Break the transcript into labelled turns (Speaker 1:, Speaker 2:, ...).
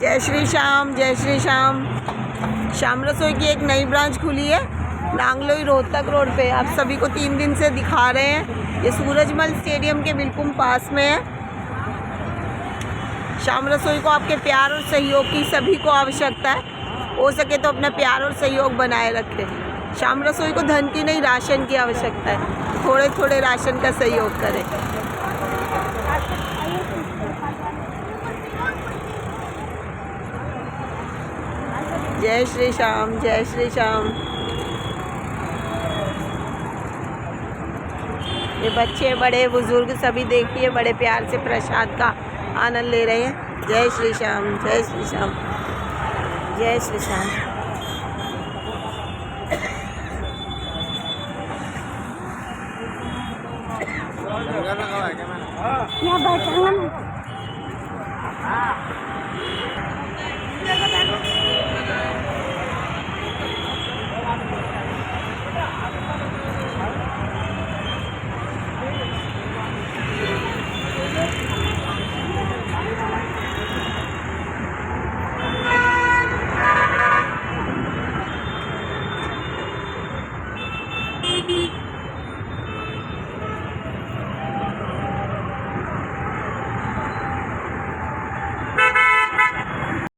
Speaker 1: जय श्री श्याम, जय श्री श्याम। श्याम रसोई की एक नई ब्रांच खुली है नांगलोई रोहतक रोड पे। आप सभी को 3 दिन से दिखा रहे हैं। ये सूरजमल स्टेडियम के बिल्कुल पास में है। श्याम रसोई को आपके प्यार और सहयोग की सभी को आवश्यकता है। हो सके तो अपना प्यार और सहयोग बनाए रखें। श्याम रसोई को धन की नहीं, राशन की आवश्यकता है। थोड़े थोड़े राशन का सहयोग करें। जय श्री श्याम, जय श्री श्याम। ये बच्चे बड़े बुजुर्ग सभी देखिए बड़े प्यार से प्रसाद का आनंद ले रहे हैं। जय श्री श्याम, जय श्री श्याम, जय श्री श्याम।
Speaker 2: या बैठा